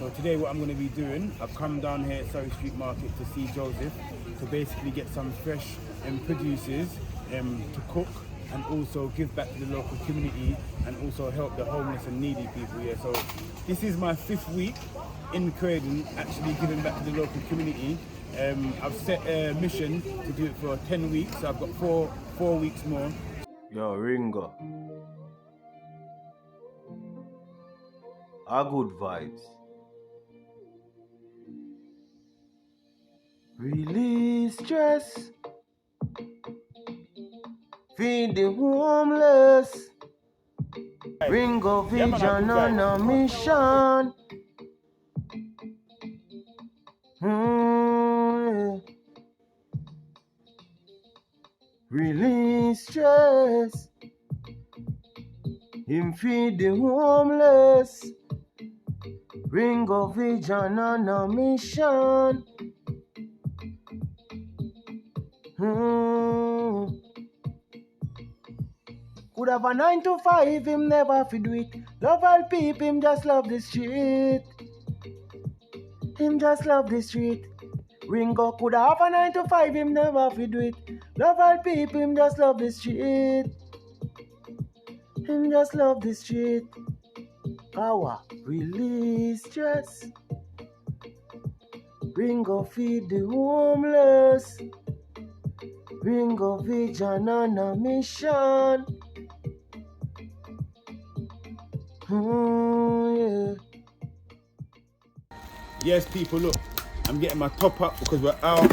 So today what I'm going to be doing, I've come down here at Surrey Street Market to see Joseph to basically get some fresh produces to cook and also give back to the local community and also help the homeless and needy people here. So this is my 5th week in Croydon actually giving back to the local community. I've set a mission to do it for 10 weeks, so I've got four weeks more. Yo, Ringo. Are good vibes. Release stress. Feed the homeless. Ringo vision on a mission. Release stress. Him feed the homeless. Ringo vision on a mission. Could have a 9 to 5, him never fi do it. Love all people, him just love the street. Him just love the street. Ringo could have a 9 to 5, him never fi do it. Love all people, him just love the street. Him just love the street. Power, release stress. Ringo feed the homeless. Ringo vision on a mission. Yeah. Yes, people, look, I'm getting my top up because we're out.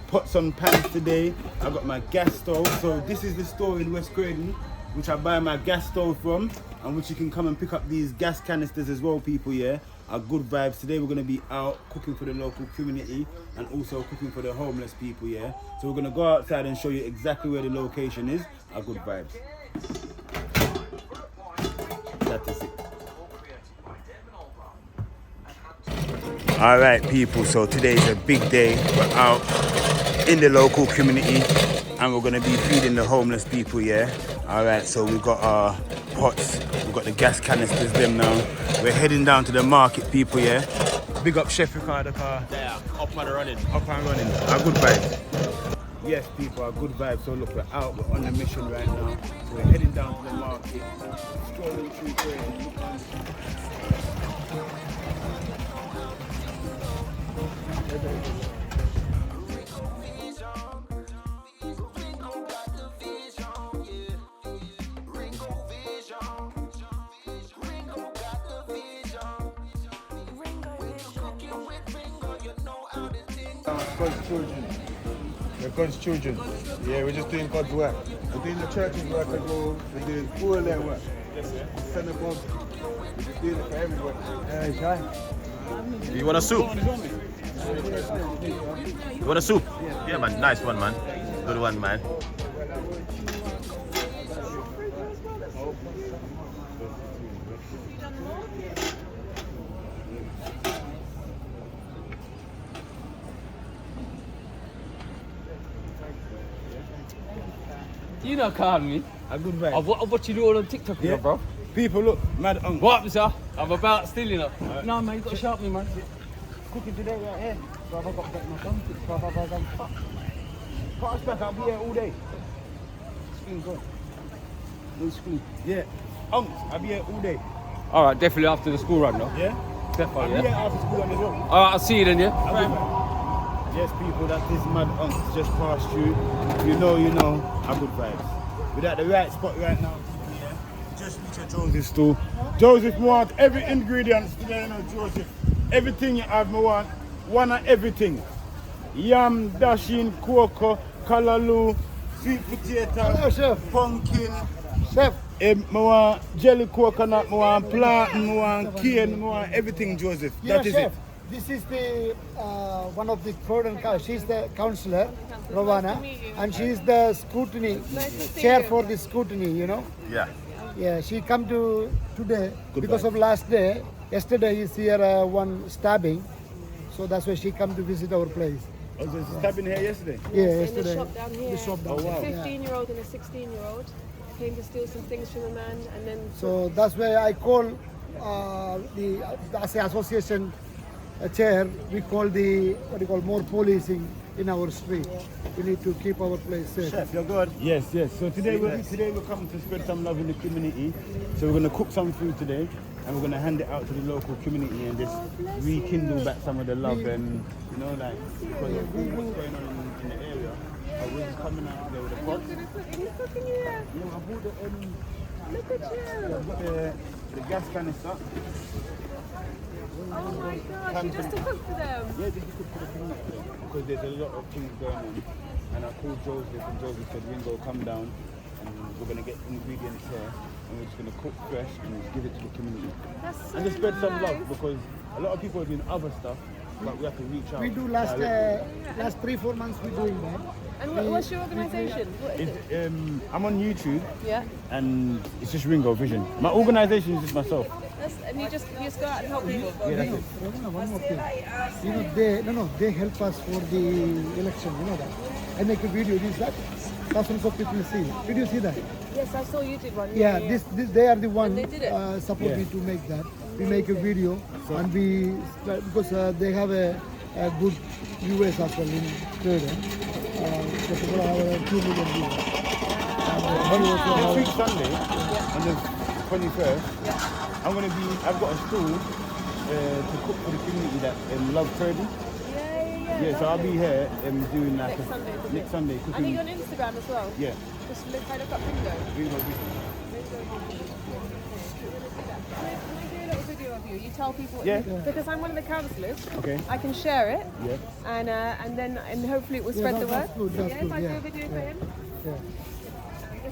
Pots on pans today. I got my gas stove. So this is the store in West Croydon which I buy my gas stove from, and which you can come and pick up these gas canisters as well, people. Yeah, are good vibes. Today we're going to be out cooking for the local community and also cooking for the homeless people. Yeah, so we're going to go outside and show you exactly where the location is. Are good vibes. That is it. All right, people, so today is a big day. We're out in the local community and we're going to be feeding the homeless people. Yeah, all right, so we've got our pots, we've got the gas canisters them now. We're heading down to the market, people. Yeah, big up Chef Ricardo car. Yeah, up and running. Up and running. Our good vibes. Yes, people, are good vibes. So look, we're out, we're on a mission right now. So we're heading down to the market, strolling through Croydon. God's children. We're God's children. Yeah, we're just doing God's work. We're doing the church's work as well. We're doing all their work. Yes, sir. Send above. We're just doing it for everyone. Yeah, try. You want a soup? You want a soup? Yeah, man. Nice one, man. Good one, man. You know, calling me. A good vibe. I've watched you do all on TikTok, Yeah. bro. People, look, mad uncle. What happened, sir? I'm about still, you know. No, man, you got to shout me, man. Cooking today right here. So I've got to get my gun. Fuck. Put us back, I'll be here all day. Screen gone. No screen. Yeah. I'll be here all day. All right, definitely after the school run, though. Yeah? Definitely, I'll be here after school run as well. All right, I'll see you then, yeah? Yes, people, that this mad unks just passed you. You know, a good vibes. We're at the right spot right now. Yeah. Just reach a Joseph's store. Joseph want every ingredient today, you know, Joseph. Everything you have, me want. One of everything. Yam, dashing, cocoa, callaloo, sweet potato, hello, chef. Pumpkin. Chef. Me want jelly coconut, me want plantain, me want cane, me want everything, Joseph. Yeah, that is chef. it. This is the one of the Croydon. She's the councillor, Ravana, and she's the scrutiny chair for the scrutiny. You know. Yeah. Yeah, she come to today because vibe. of last day. Yesterday is here one stabbing, so that's why she come to visit our place. Oh, so it's stabbing here yesterday? Yeah, In yesterday. the shop down here. The shop down Oh, wow. A 15-year-old and a 16-year-old came to steal some things from a man, and then So that's why I call the association chair, we call the more policing in our street. We need to keep our place safe. Chef, you're good. Yes. So today we're coming to spread some love in the community. So we're gonna cook some food today, and we're gonna hand it out to the local community and just rekindle back some of the love and because of what's going on in the area. We're just coming out there with a pot. He's cooking here. Yeah, I bought the Look at you. I've got the gas canister. Oh my gosh, you just to cook for them. Yeah, just to cook for the community because there's a lot of things going on. And I called Joseph, and Joseph said, Ringo, come down, and we're going to get ingredients here, and we're just going to cook fresh and give it to the community. That's so And just spread some nice. love because a lot of people are doing other stuff, but we have to reach out. We do last 3-4 months we're doing that. And what's your organisation? What is it? I'm on YouTube, Yeah. and it's just Ringo Vision. My organisation is just myself. And you just go out and help people. Yeah, that's it. One more thing. They help us for the election, you know that. I make a video, thousands of people see. Did you see that? Yes, I saw you did one. Yeah, this they are the one they did it? support me to make that. We make a video and because they have a good US as well in Croydon. So people have 2 million viewers. Next week Sunday, on the 21st, I've got a stall to cook for the community that love Foodie. Yeah, so I'll be here doing like next Sunday cooking. And you're on Instagram as well? Yeah. Just look up Ringo. Ringo Vision. Can I do a little video of you? You tell people what Yeah. you do. Because I'm one of the councillors. Okay. I can share it. Yeah. And hopefully it will spread the word. That's good, that's If good, I do yeah. a video for him.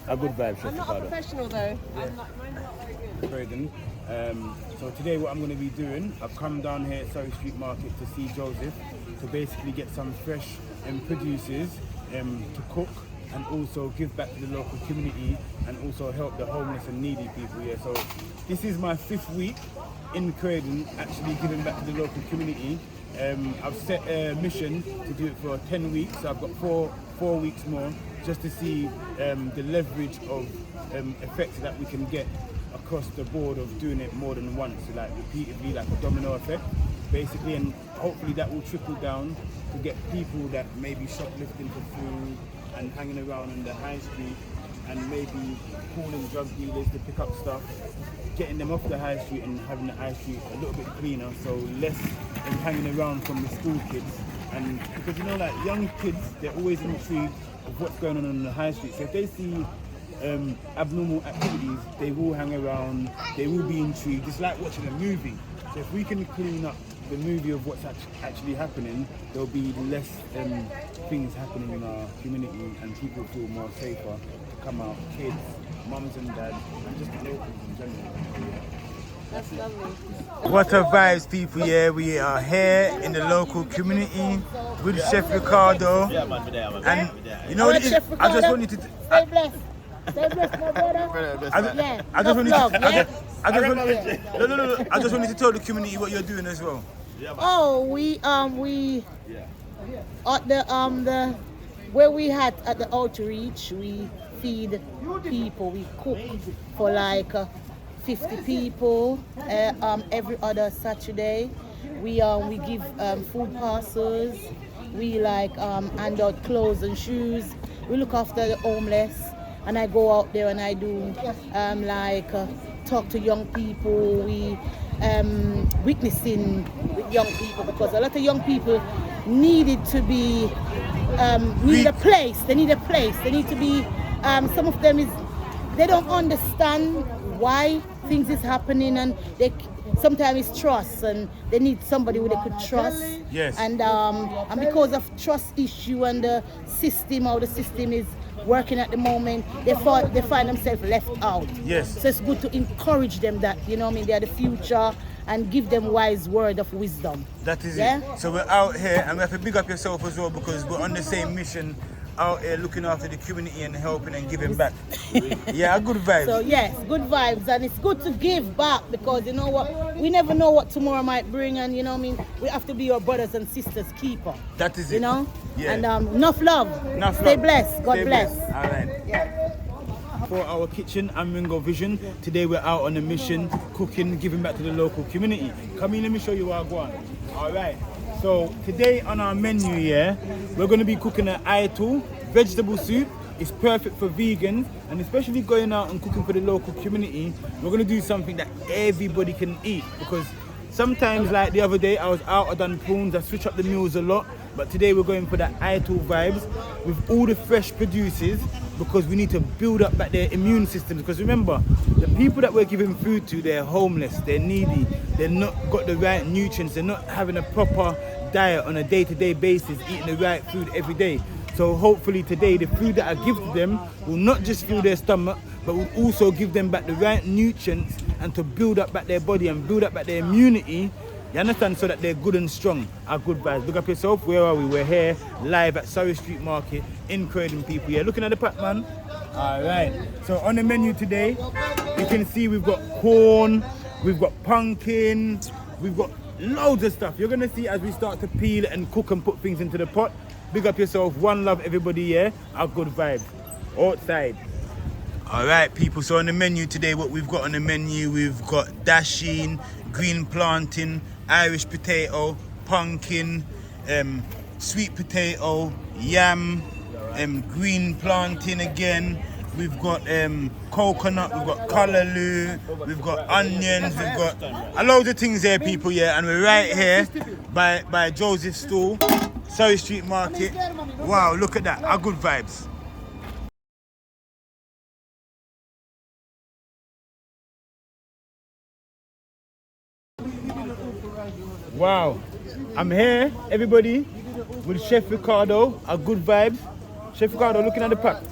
A good vibe, Chef I'm not a Ricardo. professional though. Mine's not very good. Croydon. So today what I'm going to be doing, I've come down here at Surrey Street Market to see Joseph to basically get some fresh produces to cook and also give back to the local community and also help the homeless and needy people here. So this is my 5th week in Croydon actually giving back to the local community. I've set a mission to do it for 10 weeks, so I've got four weeks more just to see the leverage of effects that we can get across the board of doing it more than once, so like repeatedly, like a domino effect basically, and hopefully that will trickle down to get people that may be shoplifting for food and hanging around on the high street and maybe calling drug dealers to pick up stuff, getting them off the high street and having the high street a little bit cleaner, so less them hanging around from the school kids. And because like young kids, they're always intrigued of what's going on the high street, so if they see abnormal activities, they will hang around, they will be intrigued. It's like watching a movie. So if we can clean up the movie of what's actually happening, there'll be less things happening in our community and people feel more safer to come out, kids, mums and dads, and just the locals in general. That's lovely. What a vibes, people. Yeah, we are here in the local community with Chef Ricardo. Yeah, man, we're there, man. And We're there. you know what it is? I just want you to... Stay blessed. Stay blessed, my brother. I just want you to tell the community what you're doing as well. Oh, we at the where we had at the outreach, we feed people. We cook for like 50 people every other Saturday. We give food parcels. We hand out clothes and shoes. We look after the homeless, and I go out there and I do talk to young people. We witnessing with young people, because a lot of young people needed to be need a place. They need a place. They need to be. Some of them they don't understand why things is happening, and sometimes it's trust, and they need somebody who they could trust. Yes. And because of trust issue and the system, how the system is working at the moment, they find themselves left out. Yes. So it's good to encourage them that, they're the future, and give them wise word of wisdom. That is Yeah? it. So we're out here, and we have to big up yourself as well, because we're on the same mission, out here looking after the community and helping and giving back. Yeah, good vibes. So yes, good vibes, and it's good to give back, because you know what, we never know what tomorrow might bring, and we have to be your brothers and sisters keeper. That is it. Yeah. Yeah. And enough love. Enough Stay love. blessed. God Stay bless. blessed. All right. Yeah. 24-hour kitchen. I'm Ringo Vision. Today we're out on a mission, cooking, giving back to the local community. Come in, let me show you what I want. Alright, so today on our menu here, we're going to be cooking an aitu vegetable soup. It's perfect for vegans, and especially going out and cooking for the local community, we're going to do something that everybody can eat, because sometimes, like the other day, I was out, I done prawns, I switch up the meals a lot, but today we're going for the aitu vibes with all the fresh produces, because we need to build up back their immune systems. Because remember, the people that we're giving food to, they're homeless, they're needy, they're not got the right nutrients, they're not having a proper diet on a day-to-day basis, eating the right food every day. So hopefully today the food that I give to them will not just fill their stomach, but will also give them back the right nutrients and to build up back their body and build up back their immunity. You understand? So that they're good and strong. Our good vibes. Look up yourself. Where are we? We're here live at Surrey Street Market in Croydon, people. Yeah, looking at the pack, man. All right. So on the menu today, you can see we've got corn, we've got pumpkin, we've got loads of stuff. You're gonna see as we start to peel and cook and put things into the pot. Big up yourself. One love, everybody. Yeah, our good vibes. Outside. All right, people. So on the menu today, what we've got on the menu, we've got dasheen, green plantain, Irish potato, pumpkin, sweet potato, yam, green plantain again. We've got coconut, we've got callaloo, we've got onions, we've got a load of things there, people, yeah. And we're right here by Joseph's stall, Surrey Street Market. Wow, look at that, our good vibes. Wow, I'm here, everybody, with Chef Ricardo, a good vibes. Chef Ricardo, looking at the pack.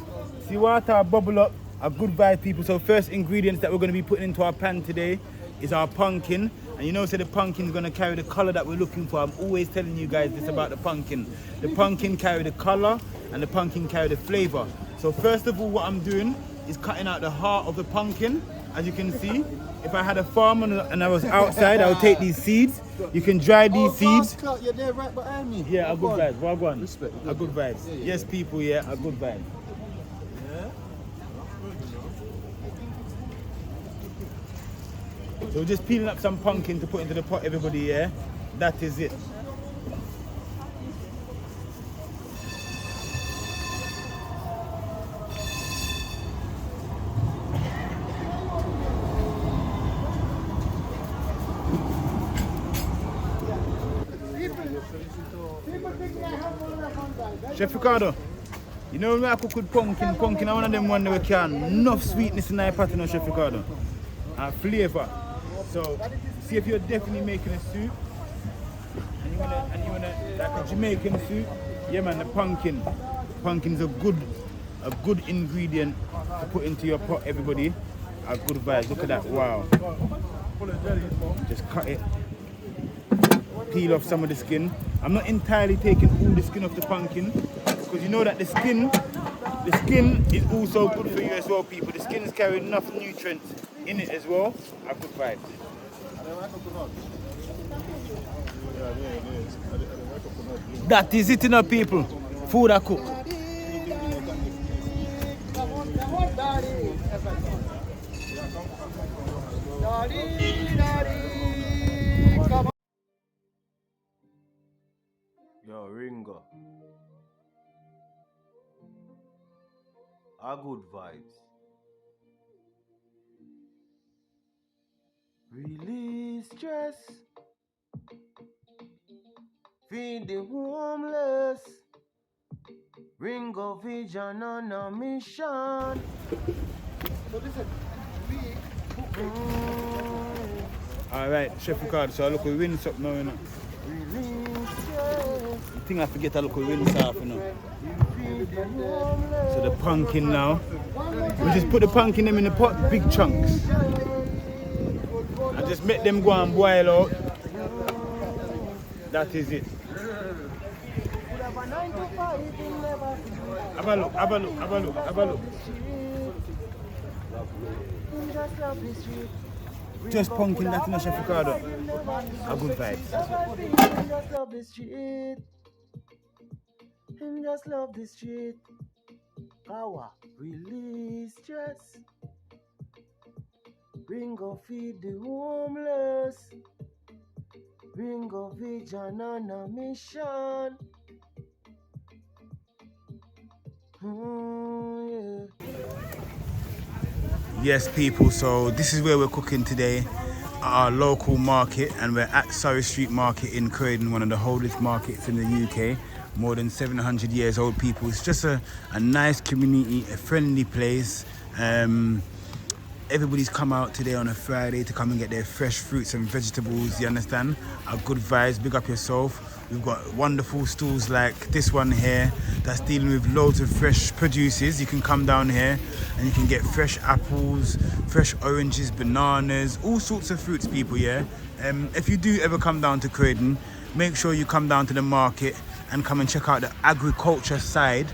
See water bubble up, a good vibe, people. So first ingredients that we're going to be putting into our pan today is our pumpkin. And you know, so the pumpkin is going to carry the color that we're looking for. I'm always telling you guys this about the pumpkin. The pumpkin carry the color and the pumpkin carry the flavor. So first of all, what I'm doing is cutting out the heart of the pumpkin. As you can see, if I had a farm and I was outside, I would take these seeds. You can dry these seeds. You're there right behind me. Yeah, a good vibes. Wagwan. Respect. A good vibes. Yes, people, yeah, a good vibes. So we're just peeling up some pumpkin to put into the pot, everybody, yeah? That is it. Chef Ricardo, you know when I cook with pumpkin are one of them one that we can enough sweetness in our pot, you know, Chef Ricardo, and flavour. So see if you're definitely making a soup and you wanna like a Jamaican soup, yeah man, the pumpkin's a good ingredient to put into your pot, everybody. A good vibes. Look at that, wow. Just cut it. Peel off some of the skin. I'm not entirely taking all the skin off the pumpkin, because you know that the skin is also good for you as well, people. The skin is carrying enough nutrients in it as well. A good vibe. That is it, enough, people. Food I cook. Yo, Ringo. A good vibes. Release stress. Feed the homeless. Ringo Vision on a mission. So listen, Alright, Chef Ricardo, so I look, we win something now, you know. I think I forget I look, we win stuff, you know. So the pumpkin now. We just put the pumpkin them in the pot, big chunks. I just make them go and boil out. That is it. Have a look, have a look, have a look, have a look. Just pumpkin, that's in a Chef Ricardo. A good vibe. Just love the street. Him just love the street. Kawa, release stress. Ringo feed the homeless. Ringo vision on a mission. Yeah. Yes, people, so this is where we're cooking today at our local market, and we're at Surrey Street Market in Croydon, one of the oldest markets in the UK, more than 700 years old, people. It's just a nice community, a friendly place. Everybody's come out today on a Friday to come and get their fresh fruits and vegetables, you understand? A good vibes, big up yourself. We've got wonderful stalls like this one here that's dealing with loads of fresh produces. You can come down here and you can get fresh apples, fresh oranges, bananas, all sorts of fruits, people, yeah? If you do ever come down to Croydon, make sure you come down to the market and come and check out the agriculture side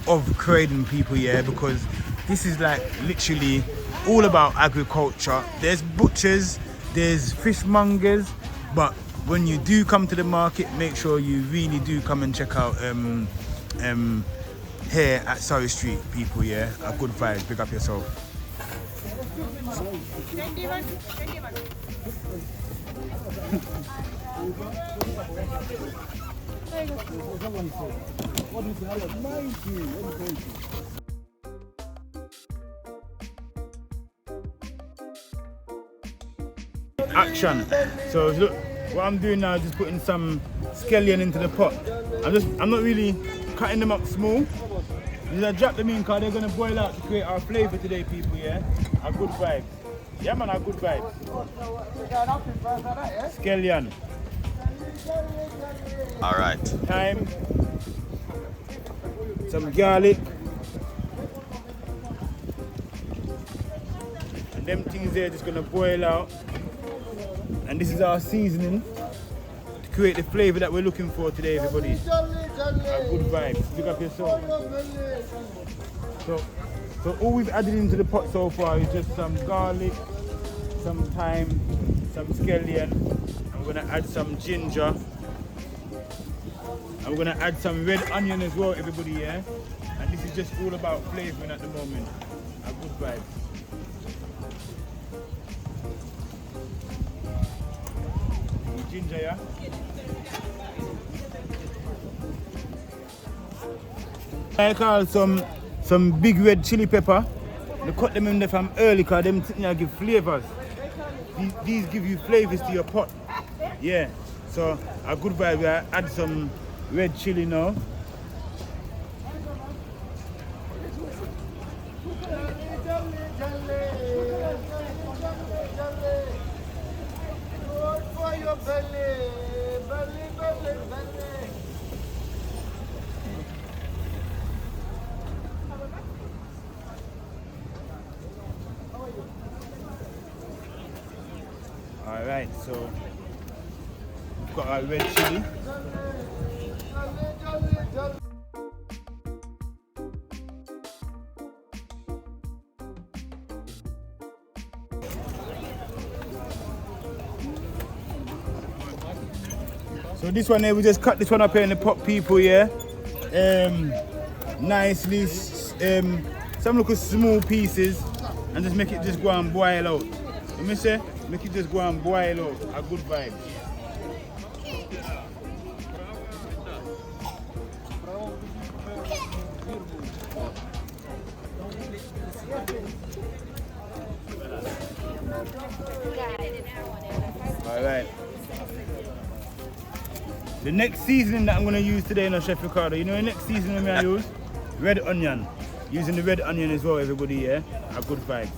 of Croydon, people, yeah? Because this is like literally all about agriculture. There's butchers, there's fishmongers, but when you do come to the market, make sure you really do come and check out here at Surrey Street, people, yeah? A good vibe, big up yourself. Action. So look, what I'm doing now is just putting some scallion into the pot. I'm not really cutting them up small. Just drop them in because they're gonna boil out to create our flavour today, people, yeah? A good vibe. Yeah man, a good vibe. Scallion. Alright. Thyme. Some garlic. And them things there just gonna boil out. And this is our seasoning to create the flavour that we're looking for today, everybody. A good vibe. Pick up yourself. So all we've added into the pot so far is just some garlic, some thyme, some scallion. I'm gonna add some ginger. I'm gonna add some red onion as well, everybody, yeah? And this is just all about flavouring at the moment. A good vibe. Ginger, yeah? I call some big red chili pepper. They cut them in there from early because them things give flavours. These give you flavours to your pot. Yeah. So a good vibe, we add some red chili now. Alright, so we've got our red chili. So this one here, we just cut this one up here in the pot, people, yeah? Nicely, some little small pieces, and just make it just go and boil out. Let me say, make it just go and boil out. A good vibe. Alright. The next seasoning that I'm going to use today, Chef Ricardo, you know the next seasoning I use? Red onion. Using the red onion as well, everybody, yeah? A good vibe.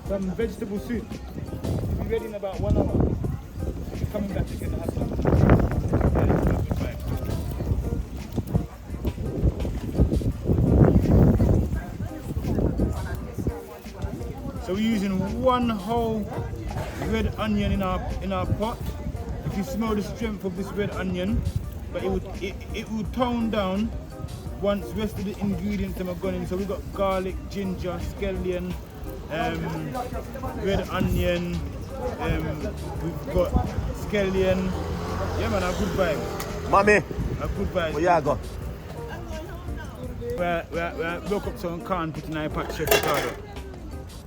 Some vegetable soup. It'll be ready in about 1 hour. Coming back to get the hustle. So we're using 1 whole red onion in our pot. If you smell the strength of this red onion, but it would tone down once rest of the ingredients I'm going in, so we got garlic, ginger, scallion, red onion, we've got scallion. Yeah man, a good vibe. Mommy, A good vibe. where you go? We broke up some corn, put in a pot, Chef Ricardo.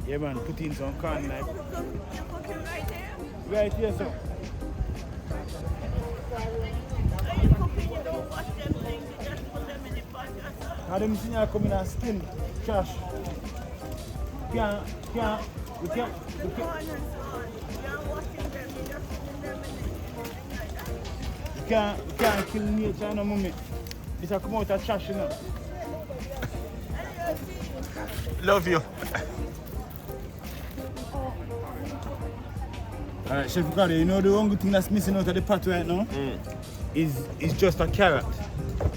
Yeah man, put in some corn like. Right here, sir. How them things are coming and skin, trash. We can't. We can't kill nature no moment. This will come out of trash, you know. Love you. Alright, Chef Ricardo, you know the only thing that's missing out of the pot right now is just a carrot.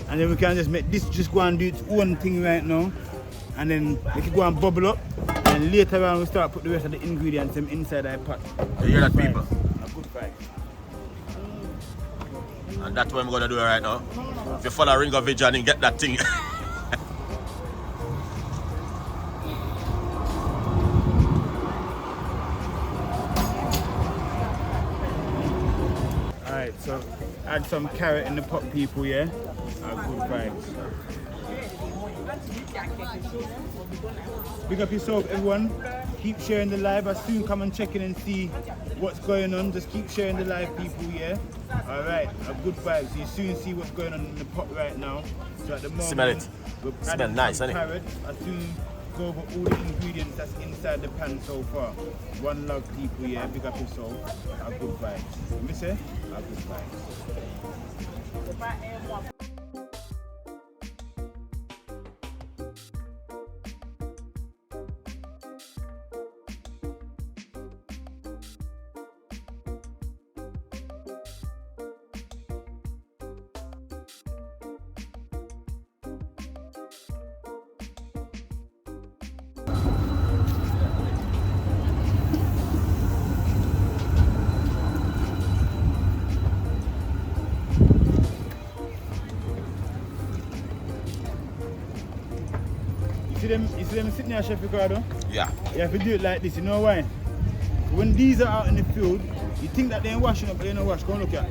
And then we can just make this just go and do its own thing right now. And then make it go and bubble up. And later on we start put the rest of the ingredients inside that pot. You hear that, people? A good fight. And that's what I'm gonna do right now. If you follow Ringo Vision and get that thing. Alright, so add some carrot in the pot, people, yeah? Good vibes. Big up yourself, everyone. Keep sharing the live. I soon come and check in and see what's going on. Just keep sharing the live, people, yeah? Alright, a good vibes. You soon see what's going on in the pot right now. So at the moment, Smell it. we're Smell adding nice, some innit? carrots. I soon go over all the ingredients that's inside the pan so far. One love, people, yeah? Big up yourself. A good vibes. Let me say, a good vibes. You see them sitting there, Chef Ricardo? Yeah. You have to do it like this, you know why? When these are out in the field, you think that they're washing up, but they're not washed. Go and look at.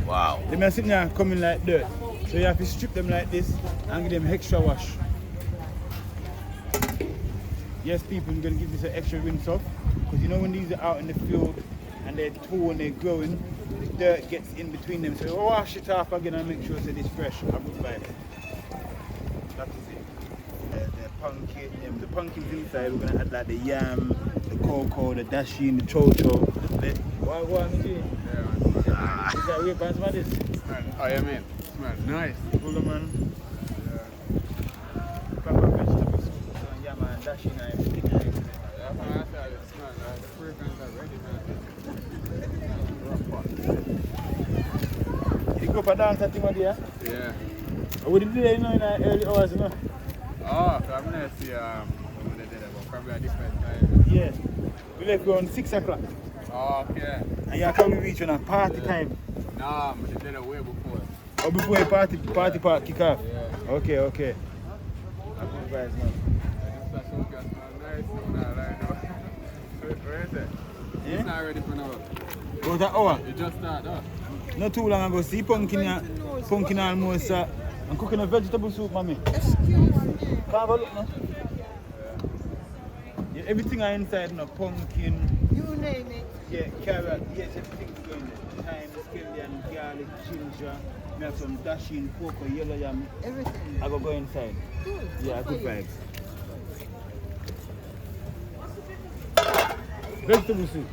Wow. Them are sitting there coming like dirt. So you have to strip them like this and give them extra wash. Yes, people, I'm going to give this an extra rinse off. Because you know when these are out in the field and they're tall and they're growing, the dirt gets in between them. So wash it off again and make sure that it's fresh. I would buy it. That is it. The pumpkins inside, we're gonna add like the yam, the cocoa, the dashi, the chocho. What am I doing? Is that weird, man? Smell this? Oh, yeah, man. Smell nice. Cool, man. Proper vegetable soup, some yam and dashi and everything. That's why I said it smells like the fragrance already, man. You go for dance at Timothy, yeah? Yeah. What did you do, you know, in the early hours, you know? Oh, so I'm going to see when they did it, but probably a different time. Yeah. We left around 6 o'clock. Oh, okay. And you probably reach on a party time. No, but they did it way before. Oh, before the party part kick off? Yeah. Okay. Good vibes, man. This is nice. Where is it? Yeah? It's not ready for now. About an hour? It just started up. Not too long ago. See pumpkin almost. I'm cooking a vegetable soup, mommy. Excuse me. Can't have a look now. Yeah, everything are inside now. Pumpkin. You name it. Yeah, carrot. Yes, everything's going there. Thyme, scallion, garlic, ginger. We have some dashi, cocoa, yellow yam. Everything. I go inside. Good. Yeah, good vibes. Vegetable soup.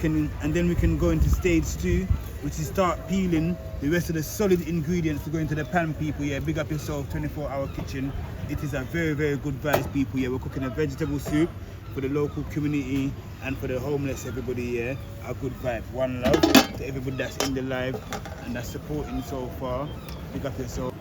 And then we can go into stage 2, which is start peeling the rest of the solid ingredients to go into the pan, people. Yeah, big up yourself, 24-hour kitchen. It is a very, very good vibes, people. Yeah, we're cooking a vegetable soup for the local community and for the homeless, everybody. Yeah, a good vibe. One love to everybody that's in the live and that's supporting so far. Big up yourself.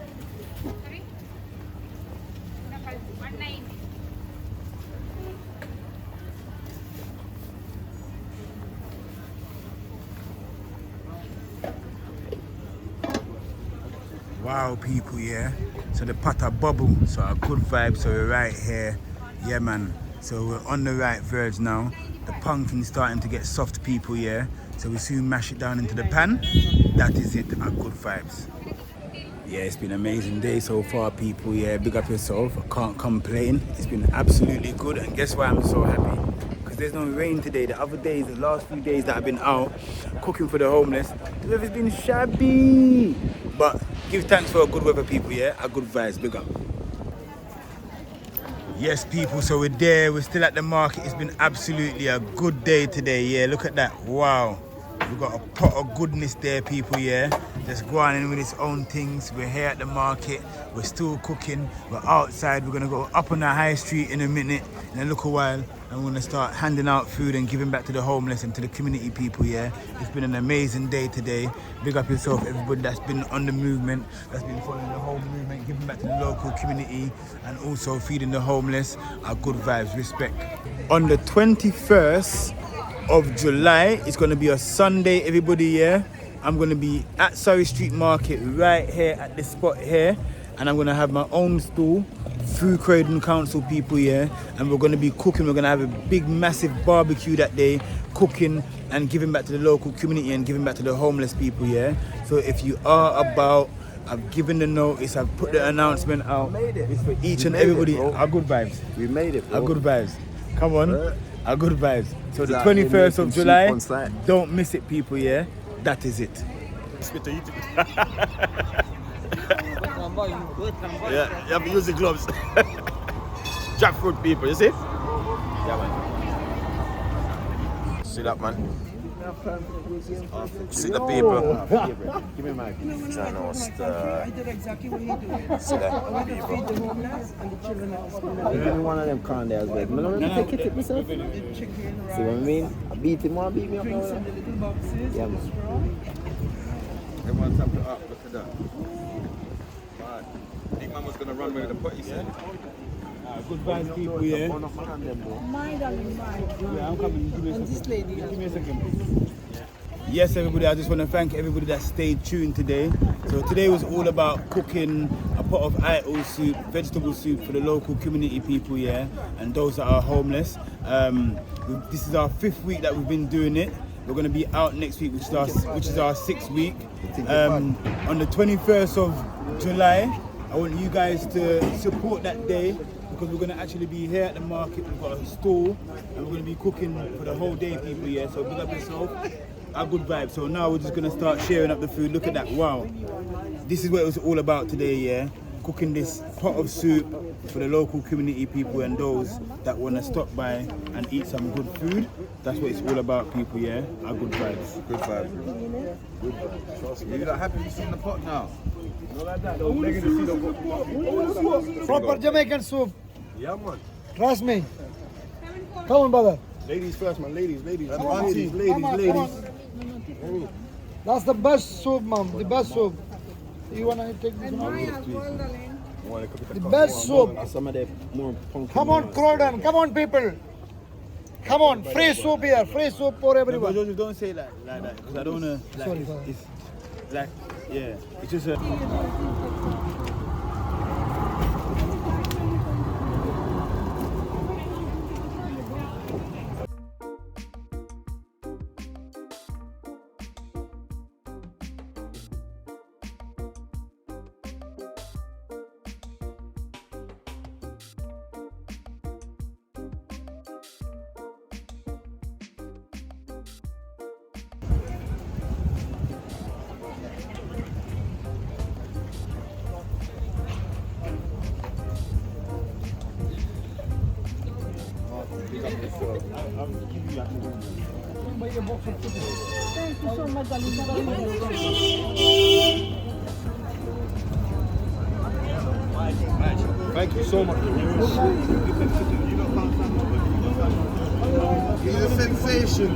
Wow, people, yeah. So the pot of bubble, so a good vibe. So we're right here, yeah, man. So we're on the right verge now. The pumpkin's starting to get soft, people, yeah. So we soon mash it down into the pan. That is it, a good vibes. Yeah, it's been an amazing day so far, people. Yeah, big up yourself. I can't complain. It's been absolutely good. And guess why I'm so happy? Because there's no rain today. The other days, the last few days that I've been out cooking for the homeless, the weather's been shabby. But give thanks for a good weather, people. Yeah, a good vibes. Big up. Yes, people. So we're there. We're still at the market. It's been absolutely a good day today. Yeah, look at that. Wow. We've got a pot of goodness there, people, yeah. Just going in with its own things. We're here at the market. We're still cooking. We're outside. We're going to go up on the high street in a minute, in a little while. And we're going to start handing out food and giving back to the homeless and to the community people, yeah. It's been an amazing day today. Big up yourself, everybody that's been on the movement, that's been following the whole movement, giving back to the local community and also feeding the homeless. Our good vibes, respect. On the 21st, of July, it's going to be a Sunday, everybody, yeah. I'm going to be at Surrey Street Market right here at this spot here, and I'm going to have my own stall through Croydon Council, people, yeah. And we're going to be cooking. We're going to have a big massive barbecue that day, cooking and giving back to the local community and giving back to the homeless people, yeah. So if you are about, I've given the notice, I've put the announcement out. It's for each and everybody. Our good vibes. We made it, bro. Our good vibes. Come on. Our good vibes. So the 21st of July, don't miss it, people, yeah? That is it. Yeah, you have to use the gloves. Jackfruit people, you see? Yeah, man. See that, man? See the people. Give me a mic. Trying to did exactly what he did. see that I went to feed the homeless and the children at school. Give me one of them corn there, I was like, I'm going to take it myself. See what I mean? I beat him, want to beat me up now. Drinks in the little boxes, Yeah, the man. straw. Everyone tapped it up, look at that. Right. Big man was going to run with the pot, he said. Good vibes, people, yeah? My darling, mine. Yeah, I'm coming. Give me a And this second. lady. Give me a second, please. Yes, everybody, I just want to thank everybody that stayed tuned today. So today was all about cooking a pot of idol soup, vegetable soup for the local community people, yeah, and those that are homeless. This is our 5th week that we've been doing it. We're going to be out next week, which is our 6th week. On the 21st of July, I want you guys to support that day because we're going to actually be here at the market. We've got a stall and we're going to be cooking for the whole day, people, yeah. So big up yourself. A good vibe. So now we're just going to start sharing up the food. Look at that. Wow. This is what it was all about today, yeah. Cooking this pot of soup for the local community people and those that want to stop by and eat some good food. That's what it's all about, people, yeah. Our good vibes. Good vibe. Good vibe. Trust me. You're not happy to see the pot now? Not like that. Don't beg to see the pot. Proper Jamaican soup. Yeah, man. Trust me. Come on, brother. Ladies first, man. Ladies. Come on. That's the best soup, mom. The best soup. You wanna take this one? The best soup. Some of the more punky. Come on, Croydon. Come on, people. Come on. Free soup here. Free soup for everyone. Joseph, don't say like that because I don't wanna. Like, Sorry. It's like, yeah. It's just a. Thank you so much, darling. Thank you so much. He's a sensation.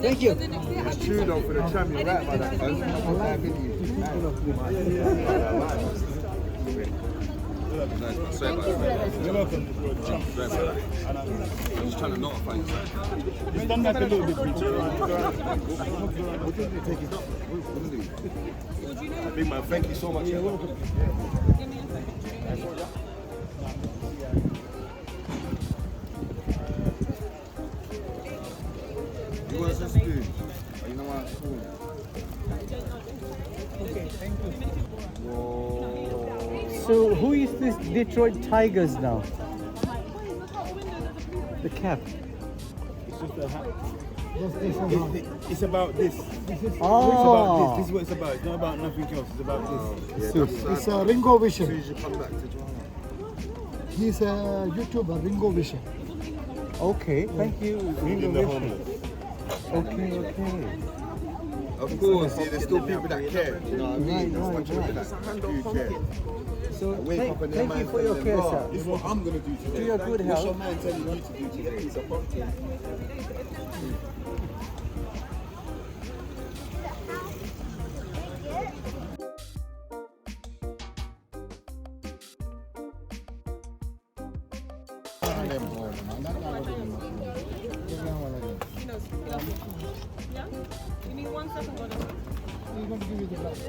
Thank you. It's true though for the tram, you're right about that. Nice, man. Sorry about that. You're welcome. Sorry about that. I'm just trying to notify you. Just stand back a little bit, please. Big man, thank you so much. You're welcome. You want some spoon? You know what? Spoon. Okay, thank you. Whoa. So, who is this Detroit Tigers now? The cap. It's just a hat. It's about this. This is Oh. This is what it's about. It's not about nothing else. It's about this. Yeah, It's Ringo as Vision. soon as you come back to Joanna. He's a YouTuber, Ringo Vision. Okay, thank you. Feeding the homeless. Okay. Of course, yeah, there's still people that care. You know what I mean? There's Right, still people that do care. So, Wake up and their thank you mind for your telling care, them, "Oh, sir. this is what I'm going to do today. To your good What's your health. mind telling you to do today? It's a problem. Yeah? You need 1 second, brother. He's going to give you the glass.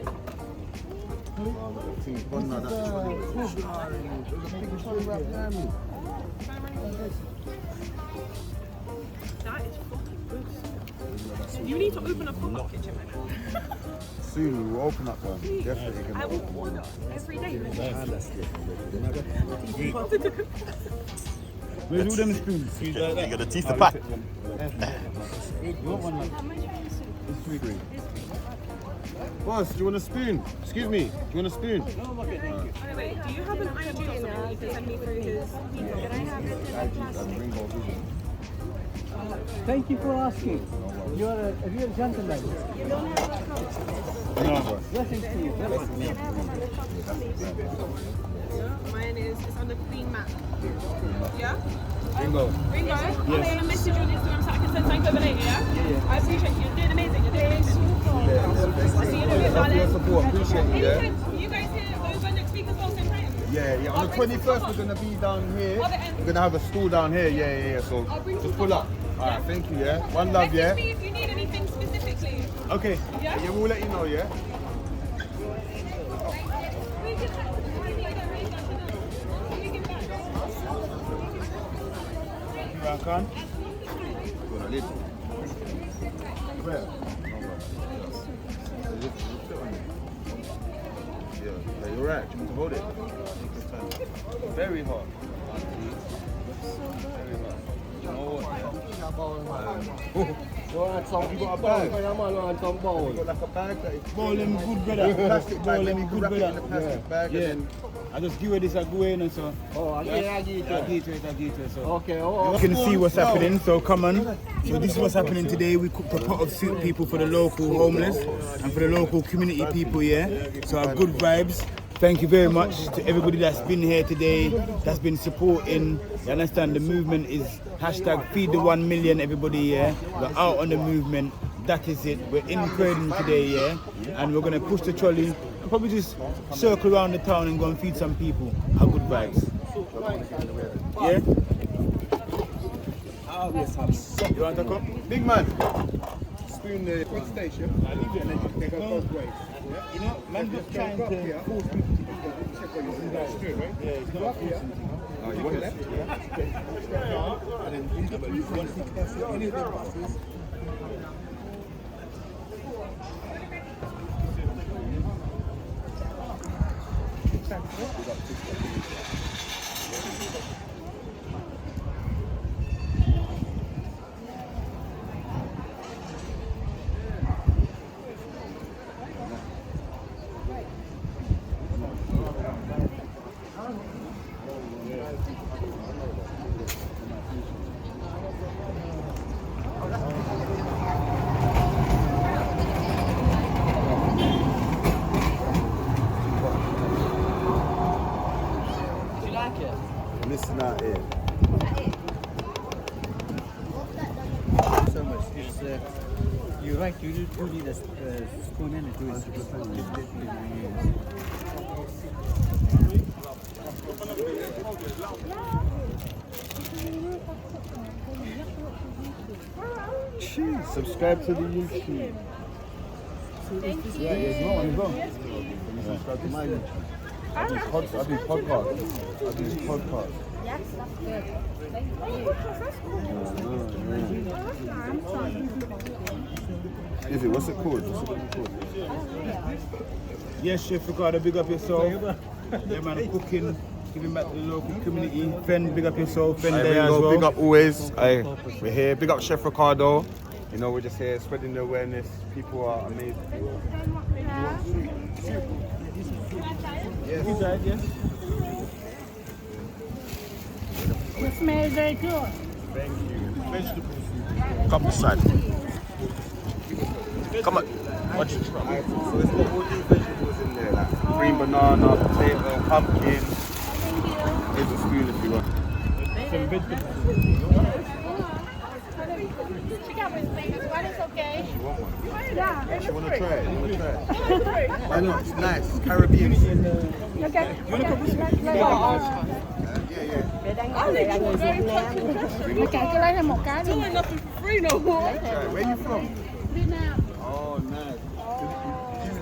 That is fucking good. You need to open a pop-up kitchen like that. Soon we'll open up one. Definitely I going will to order every day. Where's all them spoons? You got the teeth to pack. You want one like It's free. Boss, do you want a spoon? Excuse me, do you want a spoon? Wait, do you have an IG or something you can send me through his email? Can I have it? Ringo Vision. Thank you for asking. You're a real gentleman. You don't have a code? no. Blessings to you. Mine is, it's on the Queen map. Yeah? Ringo. Ringo, I'm going to message you on Instagram so I can send something over later, yeah? I appreciate you. You're doing amazing. You're doing amazing. I'll see you in a bit, darling. Support, appreciate you, yeah? You guys here over next week as well, same time? Yeah. On the 21st, we're going to be down here. We're going to have a stall down here. Yeah. So just pull up. Alright, thank you, yeah? One love, yeah? Message me if you need anything specifically. Okay. Yeah, we'll let you know, yeah? You want can? Where? Yeah, you're right. You want to hold it? Very hot. Very hot. You know what? You got a bag? You got like a bag that is Bowling good brother. plastic bag. Let me Bowling good wrap it in brother. the plastic bag Yeah. and then I just give her this, I go in and so. Oh, I give it. So. Okay, You can see what's happening, so come on. So this is what's happening today. We cooked a pot of soup people for the local homeless and for the local community people, yeah? So our good vibes. Thank you very much to everybody that's been here today, that's been supporting. You understand, the movement is hashtag feed the 1 million, everybody, yeah? We're out on the movement. That is it. We're in Croydon today, yeah? And we're going to push the trolley and probably just circle around the town and go and feed some people. Our good vibes. Yeah? You want to come? big man. Spoon the quick station. I leave it and then you take a both ways. You know, man just trying to force people to do that. Yeah, it's not a forcing thing. Oh, you want it left? And then you want to think about any of the buses. Listen out here. so much. It's, you're right, you need a spoon and a twist. Subscribe to the YouTube. Yeah, there's no one as well. Subscribe to my YouTube. I do podcasts. Yes, that's good. Is it? What's it called? Yes, Chef Ricardo, big up yourself. Yeah, man, cooking, giving back to the local community. Fen, big up yourself. Fen there as well. Big up always. We're here. Big up Chef Ricardo. You know, we're just here spreading the awareness. People are amazing. Yes. Yes. It smells very good. Thank you. Vegetables. Come this side. Come on. Watch it. So it's got all these vegetables in there, like green banana, potato, pumpkin. Here's a spoon if you want. Some vegetables. She got my thing as well, it's okay. You want one? Yeah. You want to try it? Why not? It's nice. It's Caribbean. Okay. Yeah. Doing nothing for free no more. Where you from? Vietnam. Oh, nice.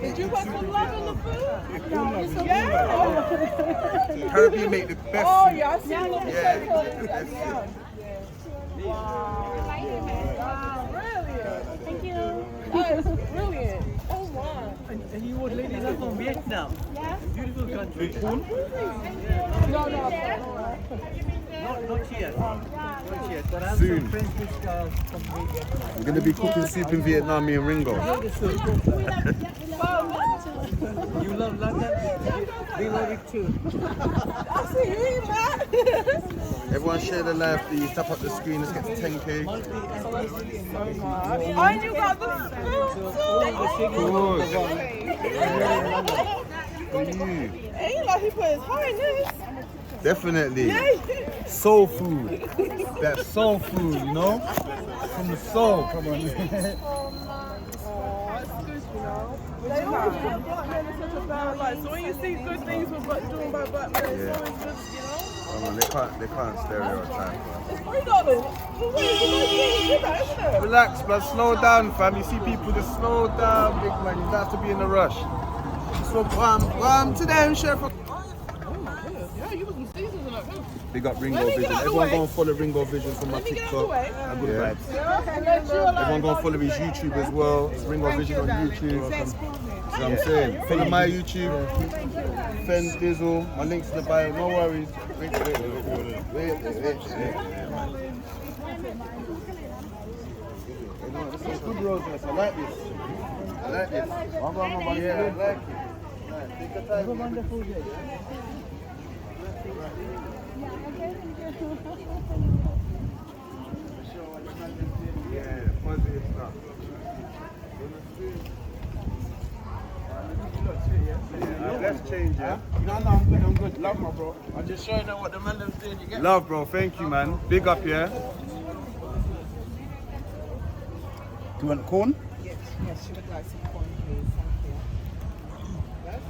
Did you put some love in the food? Yeah. Caribbean make the best. Oh, yeah, I see a little Yeah. That's Wow. Brilliant. Thank you. That is brilliant. Oh, wow. And you old ladies are from Vietnam. Yes. Beautiful country. No. Not yet. Not yet. But I have Soon. some friends which are from Vietnam. We're going to be cooking soup in Vietnam, me and Ringo. You love London? We love it too. I see you, man. Everyone share the live, please. Tap up the screen. Let's get to 10K. And you got the For you. Ain't like he put his heart in this. Definitely. Soul food. That soul food, you know? From the soul. Come on. Oh, that's good, you know. They always put black men in such a bad light. So when you see good things with doing by black men, it's always good, you know. Come on, they can't stereotype. It's free, darling. Isn't it? Relax, man. Slow down, fam. You see people just slow down, big man. You don't have to be in a rush. So, to them, Chef. Yeah, you wasn't seasoned in that. Big up Ringo Let me get Vision. out the Everyone way. go and follow Ringo Vision from my Let me get out TikTok. the way. Good vibes. Yeah, okay, let you alone. Everyone go and follow his YouTube as well. It's Ringo Vision on YouTube. You know what I'm saying? Follow my YouTube. Fen Dizzle. My link's in the bio. No worries. Wait. No, this is good rosiness. I like this. Yeah, I like it. Take your time. Wonderful day. Yeah, positive stuff. Let's change, yeah? No, I'm good. Love my bro. I'm just showing them what the man is doing. You get Love, bro. Thank you, man. Big up, yeah? Do you want corn? Yes, she would like some corn, please. Thank you.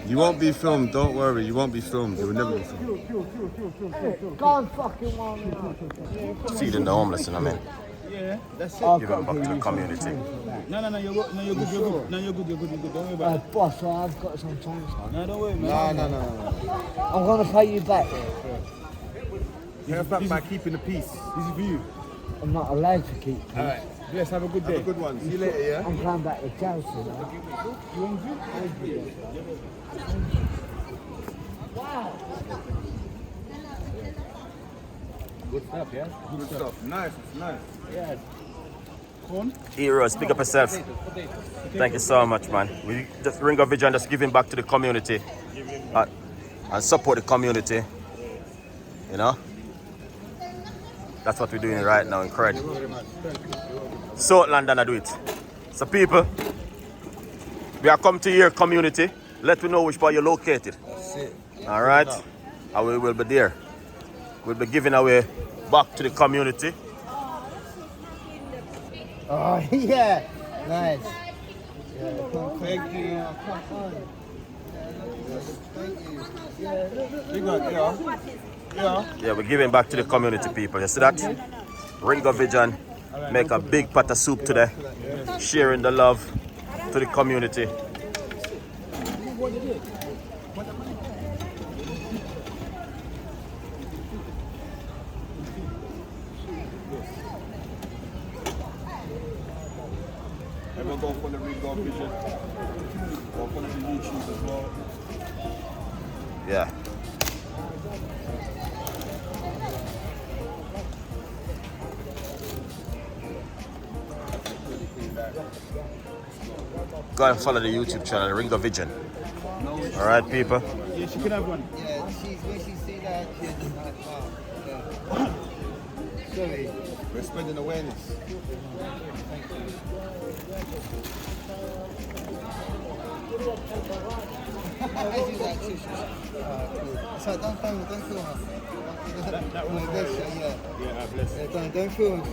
You won't be filmed, don't worry. You won't be filmed. You will never be filmed. Can't fucking want Feeding the homeless, you know what I mean? Yeah, that's it. Giving back to the community. No, you're good. No, you're good. You're good. Don't worry about it. boss, I've got some time. No, don't worry, man. No. I'm gonna pay you back. Pay us back by keeping the peace. This is for you. I'm not allowed to keep. All right. Bless. Have a good day. Have a good one. See you later, yeah? I'm going back to Chelsea now. You want to? Good stuff, yeah? Good stuff. Nice. Yeah. Corn? Heroes, pick up yourself. Thank you so much, man. We just Ringo Vision, just giving back to the community and support the community. You know? That's what we're doing right now in Croydon. South London, I do it. So people, We are come to your community. Let me know which part you're located. That's it. All right? And we will be there. We'll be giving away back to the community. Oh, yeah. Nice. Yeah, Thank you. come on. Thank you. You got yeah. Yeah, we're giving back to the community people. You see that? Ringo Vision make a big pot of soup today. Sharing the love to the community. And we'll go for the Ringo Vision. Go for the YouTube as well. Yeah. Go and follow the YouTube channel, Ringo Vision. All right, people. Yes, you can have one. Yeah, when she see that, she's like, wow. Yeah. Sorry. We're spreading awareness. So don't film her. That one. Yeah. Yeah, bless you. Don't film her.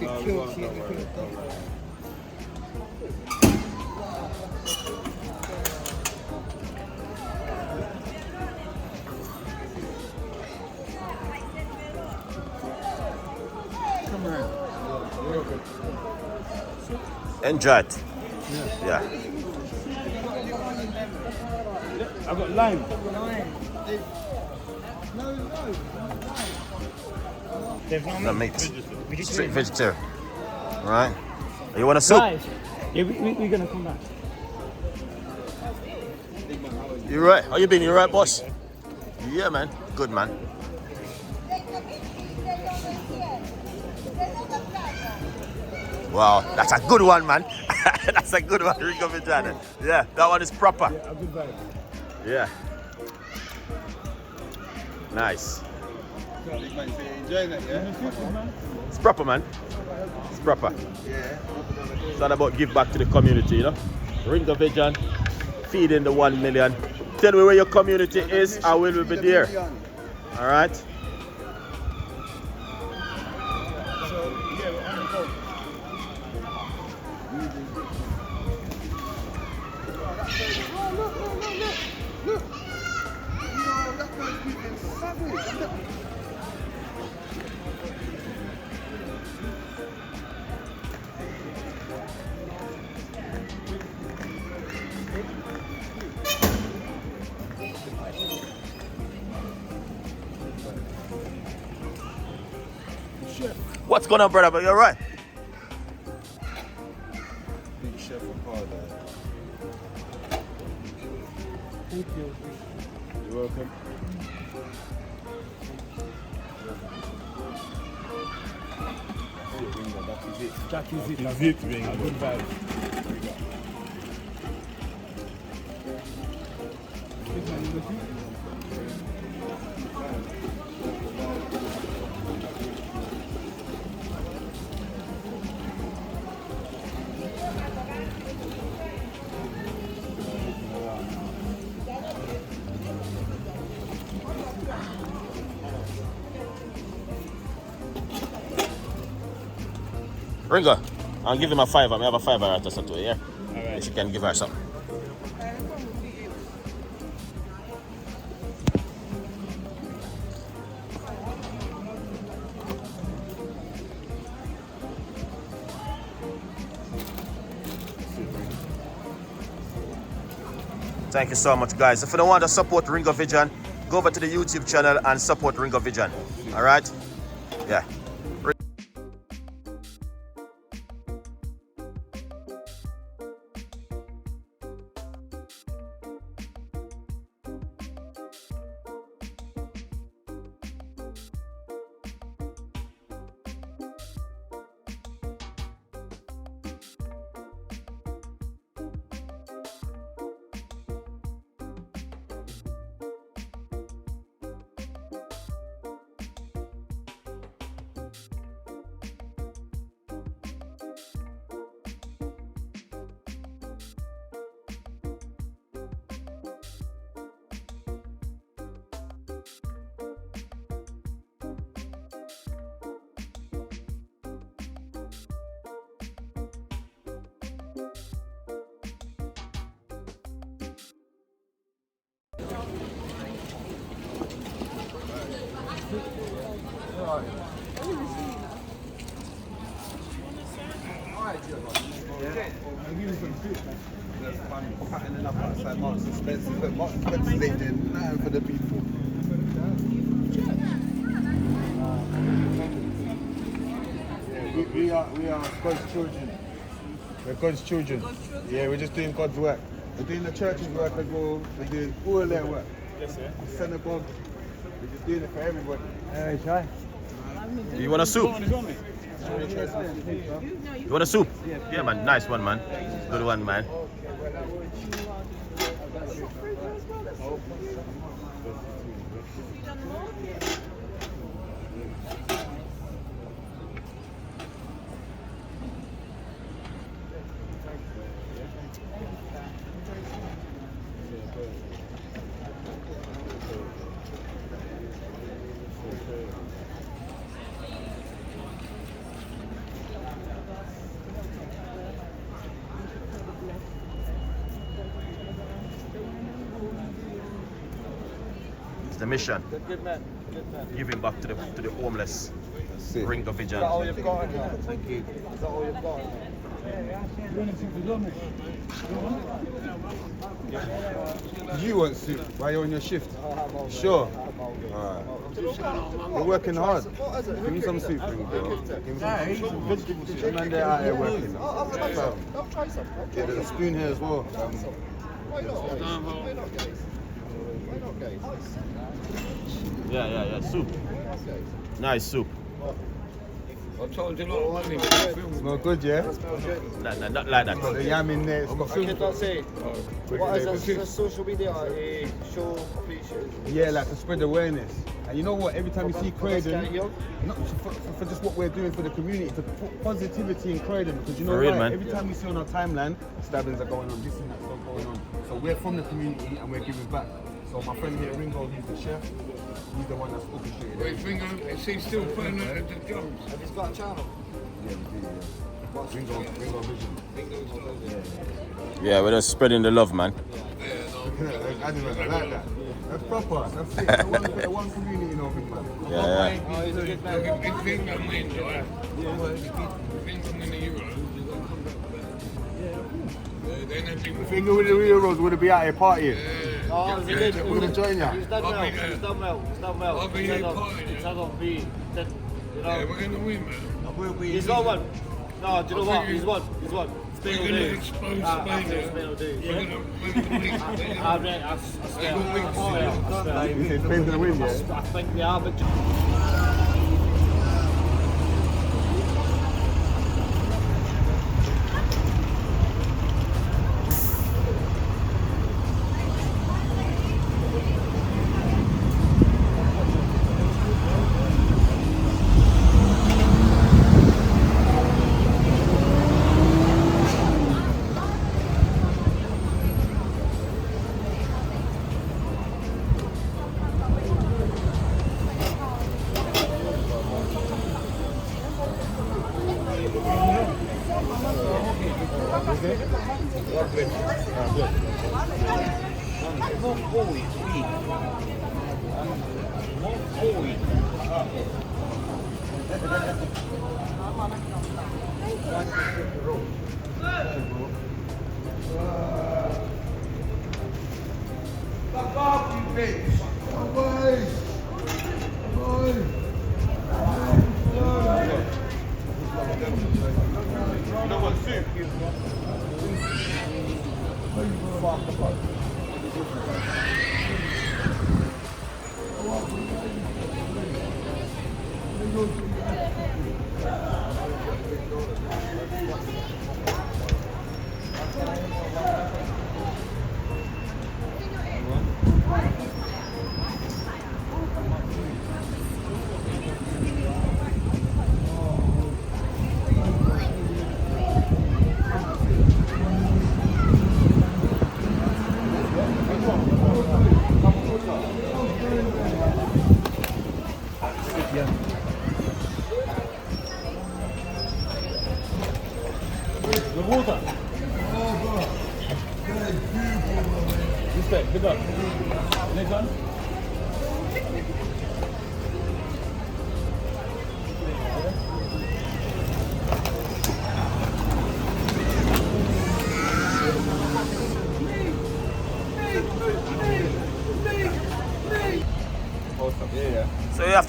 Enjoy it. Yeah. I've got lime. There's no The meat. Straight vegetarian. All right. You want a soup? Yeah, we're gonna come back. You right? How you been? You right, boss? Yeah, man. Good, man. Wow, that's a good one, man. That's a good one, Ringo Vision. Yeah, that one is proper. Yeah, a good vibe. Yeah. Nice. Enjoying it, yeah? It's proper, man. It's proper. Yeah. It's all about give back to the community, you know? Ringo Vision, feeding the 1 million. Tell me where your community is, I will be there. All right? So, yeah, we're on the go. Look. Yo, that guy's moving savage. What's going on, brother? But you're right. Big chef of paradise. Thank you. You're welcome. That is it. That's it, Ringo. Good vibes. Ringo, I'll give him a $5. I have a $5 at us to yeah? All right. If you can give her something. Thank you so much, guys. If you don't want to support Ringo Vision, go over to the YouTube channel and support Ringo Vision. All right? Yeah. Patterning up outside Marks and Spencer's, but Marks and Spencer's ain't doing nothing for the people. We are God's children. We're God's children. Yeah, we're just doing God's work. We're doing the church's work as well. We're doing all their work. Yes, sir. Synagogue. We're just doing it for everybody. Hey, try. You want a soup? You want a soup? Yeah, man. Nice one, man. Good one, man. The mission, giving back to the homeless. Ringo Vision. Is that all you've got in there? Thank you. Is that all you've got in there? You want soup while you're on your shift? Sure. Alright. We're working hard. Give me some soup, Ringo. Give me some vegetables. The man there out here working. I'll try some. Yeah, there's a spoon here as well. Yeah. Soup. Nice soup. I told you lot of money. Smell good, yeah? Nah, not like that. Got the yam in there. It's got I cannot say. What is a social media show appreciation? Yeah, like to spread awareness. And you know what? Every time you see Croydon, not for just what we're doing for the community, to put positivity in Croydon, because you know real, what? man. Every time we see on our timeline, stabbings are going on, this and that stuff going on. So we're from the community and we're giving back. So my friend here, Ringo, he's the chef. He's the one that's orchestrated. Wait, Ringo, is he still playing at the drums? Have you got a channel? Yeah, we do, yeah. Ringo Vision. Yeah, we're just spreading the love, man. I didn't like that. That's proper. That's it. The one community, you know, big man. Yeah. Oh, he's a good man. If England wins, right? If England win the Euros, then I think If England with the Euros, would it be out here partying? Oh, it's a good. We're going to join you. He's done well. He's done well. I'll be here partying. It's not gonna be, you Yeah, know. we're going to win, man. He's got one. No, do you know what? He's won. Spain We're will going do. to expose Spain. Spain will do. We're going to win. I swear. You say Spain's going to win, yeah? I think they are, but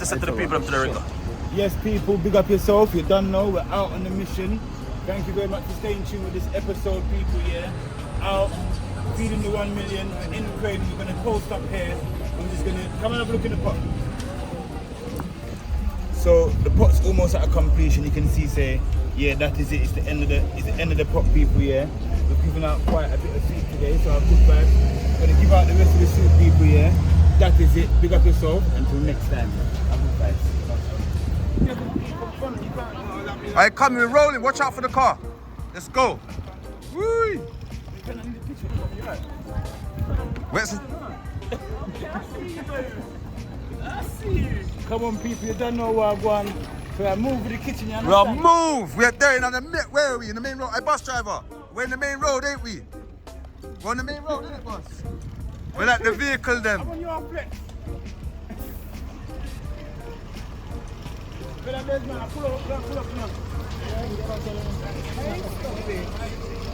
to say to the people up to the Ringo? Yes, people, big up yourself. You don't know, we're out on the mission. Thank you very much for staying tuned with this episode, people, yeah. Out, feeding the 1 million, we're in Croydon, we're gonna post up here. I'm just gonna, come and have a look in the pot. So, the pot's almost at a completion, you can see, say, yeah, that is it, it's the end of the pot, people, yeah. We're giving out quite a bit of soup today, so I'll good back. We're gonna give out the rest of the soup, people, yeah. That is it, big up yourself, until next time, have a good vibes. Alright, come, we're rolling. Watch out for the car. Let's go. Woo! Where's it? Come on, people, you don't know where I'm going. So I move with the kitchen, you We'll understand? move. We're there in the where are we? In the main road. Hey, bus driver. We're in the main road, ain't we? We're on the main road, ain't it, boss? We're like the vehicle, then. I'm on your flex. Pull up now.